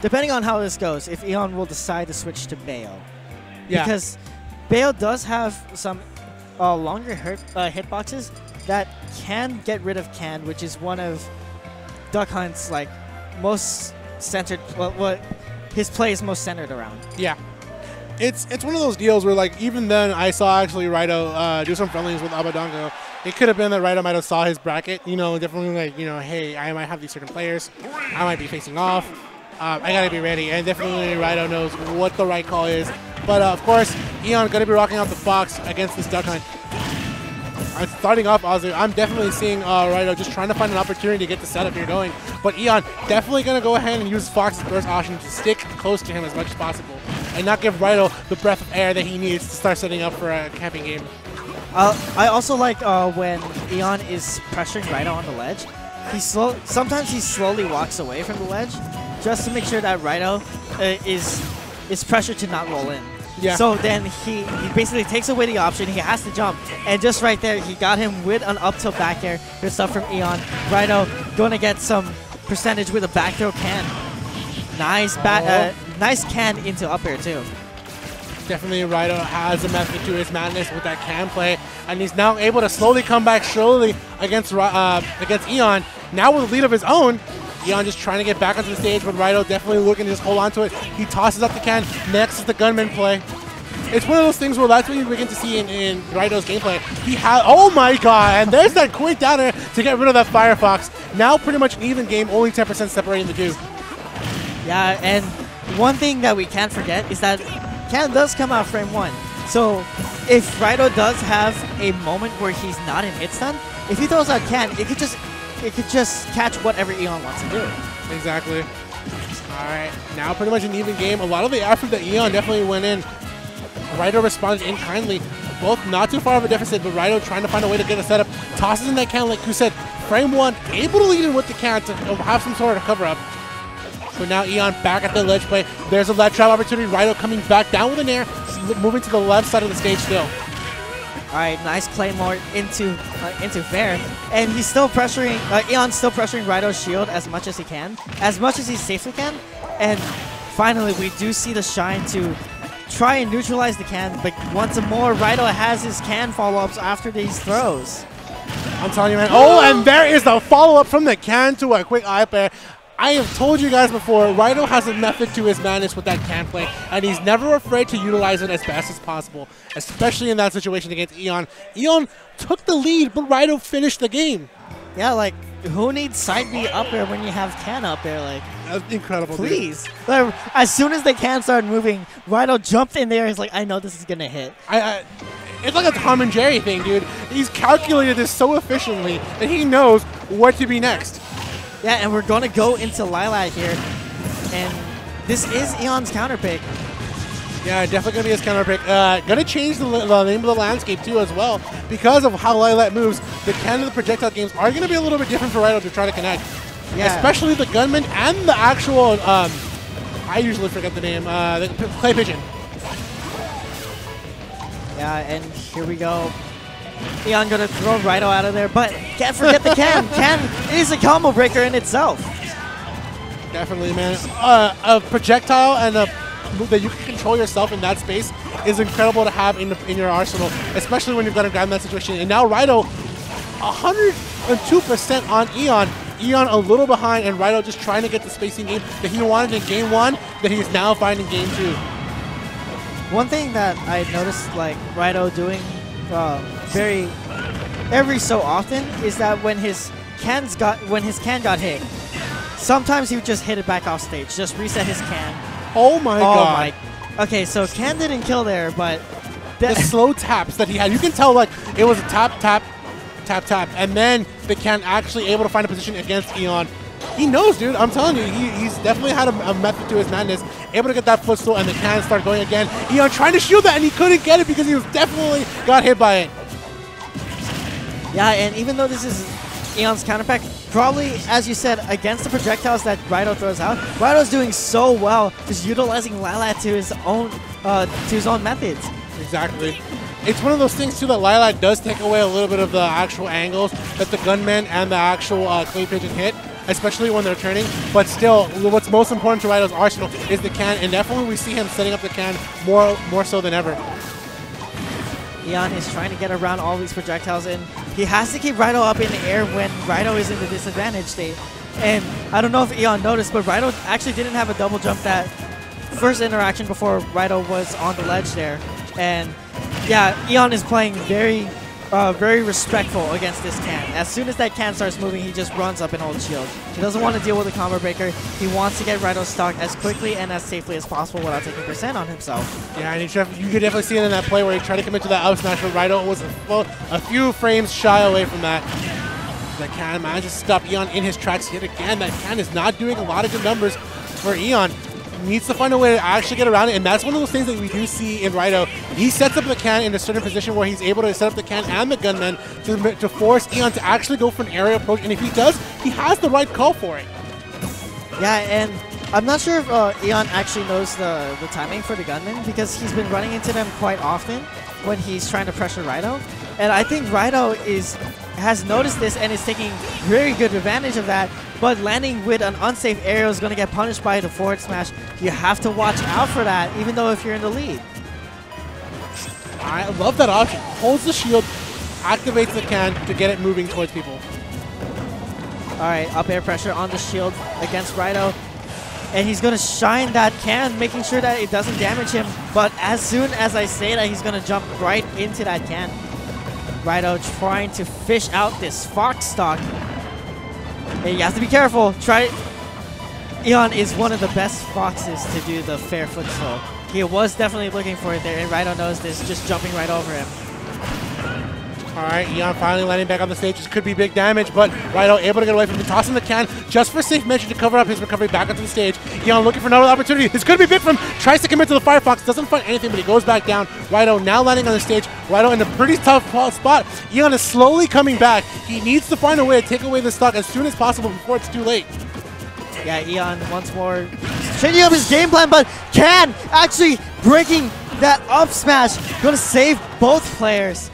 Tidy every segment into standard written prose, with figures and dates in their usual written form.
depending on how this goes, if Eon will decide to switch to Bayo. Yeah. Because Bayo does have some longer hitboxes that can get rid of Can, which is one of Duck Hunt's like most centered, what his play is most centered around. Yeah. It's one of those deals where, like, even then I saw actually Raito do some friendlies with Abadango. It could have been that Raito might have saw his bracket, you know, definitely like, you know, hey, I might have these certain players. I might be facing off. I got to be ready. And definitely Raito knows what the right call is. But, of course, Eon going to be rocking out the Fox against this Duck Hunt. Starting off, I'm definitely seeing Raito just trying to find an opportunity to get the setup here going. But Eon definitely going to go ahead and use Fox's burst option to stick close to him as much as possible and not give Raito the breath of air that he needs to start setting up for a camping game. I also like when Eon is pressuring Raito on the ledge. Sometimes he slowly walks away from the ledge just to make sure that Raito is pressured to not roll in. Yeah. So then he basically takes away the option. He has to jump. And just right there, he got him with an up tilt back air. Good stuff from Eon. Raito going to get some percentage with a back throw Can. Nice nice Can into up air too. Definitely Raito has a method to his madness with that Can play. And he's now able to slowly come back slowly against Eon. Now with a lead of his own. Eon just trying to get back onto the stage, but Raito definitely looking to just hold on to it. He tosses up the Can. Next is the gunman play. It's one of those things where that's what you begin to see in Raito's gameplay. He has, oh my god, and there's that quick downer to get rid of that Firefox. Now pretty much an even game, only 10% separating the two. Yeah, and one thing that we can't forget is that Can does come out frame 1. So if Raito does have a moment where he's not in hit stun, if he throws out Can, it could just catch whatever Eon wants to do. Exactly. Alright, now pretty much an even game. A lot of the effort that Eon definitely went in, Raito responded in kindly. Both not too far of a deficit, but Raito trying to find a way to get a setup. Tosses in that Can, like you said, frame 1, able to lead in with the Can to have some sort of cover up. But now Eon back at the ledge play. There's a ledge trap opportunity. Raito coming back down with an air, moving to the left side of the stage still. All right, nice Claymore into Fair, and he's still pressuring. Eon's still pressuring Raito's shield as much as he can, as much as he safely can. And finally, we do see the shine to try and neutralize the Can. But once more, Raito has his Can follow-ups after these throws. I'm telling you, man. Oh, and there is the follow-up from the Can to a quick eye pair. I have told you guys before, Raito has a method to his madness with that Can play, and he's never afraid to utilize it as best as possible, especially in that situation against Eon. Eon took the lead, but Raito finished the game. Yeah, like, who needs side B up there when you have Can up there? Like, that's incredible, please. Like, as soon as the Can started moving, Raito jumped in there. He's like, I know this is going to hit. It's like a Tom and Jerry thing, dude. He's calculated this so efficiently that he knows what to be next. Yeah, and we're going to go into Lylat here. And this is Eon's counter pick. Yeah, definitely going to be his counter pick. Going to change the name of the landscape, too, as well. Because of how Lylat moves, the Can and the projectile games are going to be a little bit different for Raito to try to connect. Yeah. Especially the gunman and the actual, I usually forget the name, the Clay Pigeon. Yeah, and here we go. Eon gonna throw Raito out of there, but can't forget the Can. Can is a combo breaker in itself. Definitely, man. A projectile and a move that you can control yourself in that space is incredible to have in your arsenal, especially when you've got to grab that situation. And now Raito, 102% on Eon. Eon a little behind, and Raito just trying to get the spacing game that he wanted in game 1 that he's now finding game 2. One thing that I noticed, like, Raito doing every so often is that when his Can got hit, sometimes he would just hit it back off stage, just reset his Can. Oh my god. Okay, so Can didn't kill there, but the slow taps that he had, you can tell like it was a tap, tap, tap, tap, and then the Can actually able to find a position against Eon. He knows, dude. I'm telling you, he's definitely had a method to his madness. Able to get that footstool, and the Can start going again. Eon trying to shield that, and he couldn't get it because he was definitely got hit by it. Yeah, and even though this is Eon's counterpack, probably, as you said, against the projectiles that Raito throws out, Raito's doing so well, just utilizing Lylat to his own methods. Exactly. It's one of those things, too, that Lylat does take away a little bit of the actual angles that the gunman and the actual Clay Pigeon hit. especially when they're turning. But still, what's most important to Raito's arsenal is the can, and definitely we see him setting up the can more so than ever. Eon is trying to get around all these projectiles, and he has to keep Raito up in the air when Raito is in the disadvantage state. And I don't know if Eon noticed, but Raito actually didn't have a double jump that first interaction before Raito was on the ledge there. And yeah, Eon is playing very respectful against this can. As soon as that can starts moving, he just runs up and holds shield. He doesn't want to deal with the combo breaker. He wants to get Raito stock as quickly and as safely as possible without taking % on himself. Yeah, and you could definitely see it in that play where he tried to commit to that up smash, but Raito was a few frames shy away from that. That can manages to stop Eon in his tracks yet again. That can is not doing a lot of good numbers for Eon. Needs to find a way to actually get around it, and that's one of those things that we do see in Raito. He sets up the can in a certain position where he's able to set up the can and the gunman to force Eon to actually go for an area approach, and if he does, he has the right call for it. Yeah, and I'm not sure if Eon actually knows the timing for the gunman, because he's been running into them quite often when he's trying to pressure Raito. And I think Raito has noticed this and is taking very good advantage of that, but landing with an unsafe aerial is going to get punished by the forward smash. You have to watch out for that, even though if you're in the lead. I love that option. Holds the shield, activates the can to get it moving towards people. Alright, up air pressure on the shield against Raito. And he's going to shine that can, making sure that it doesn't damage him. But as soon as I say that, he's going to jump right into that can. Raito trying to fish out this Fox stock. And you have to be careful. Eon is one of the best Foxes to do the fair footstool. He was definitely looking for it there, and Raito knows this, just jumping right over him. Alright, Eon finally landing back on the stage. This could be big damage, but Raito able to get away from him, tossing the can just for safe measure to cover up his recovery back onto the stage. Eon looking for another opportunity. This could be big for him. Tries to commit to the Firefox, doesn't find anything, but he goes back down. Raito now landing on the stage. Raito in a pretty tough spot. Eon is slowly coming back. He needs to find a way to take away the stock as soon as possible before it's too late. Yeah, Eon once more changing up his game plan, but Can actually breaking that up smash. Going to save both players.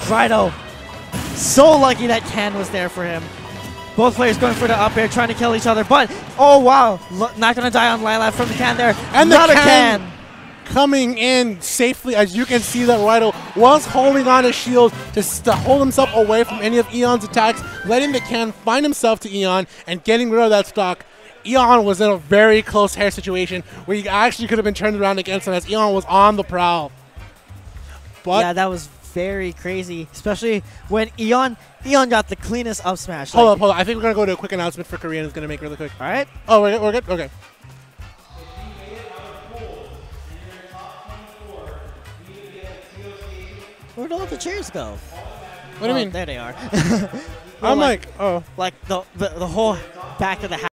Raito, so lucky that Can was there for him. Both players going for the up air, trying to kill each other, but oh wow, not going to die on Lilat from the can there. And another the can coming in safely, as you can see that Raito was holding on his shield to hold himself away from any of Eon's attacks, letting the can find himself to Eon and getting rid of that stock. Eon was in a very close hair situation where he actually could have been turned around against him as Eon was on the prowl. But yeah, that was very crazy, especially when Eon got the cleanest up smash. Hold up. I think we're going to go to a quick announcement for Korean. It's going to make really quick. All right. Oh, we're good? Okay. Where'd all the chairs go? What do you mean? There they are. I'm like, oh. Like the whole back of the house.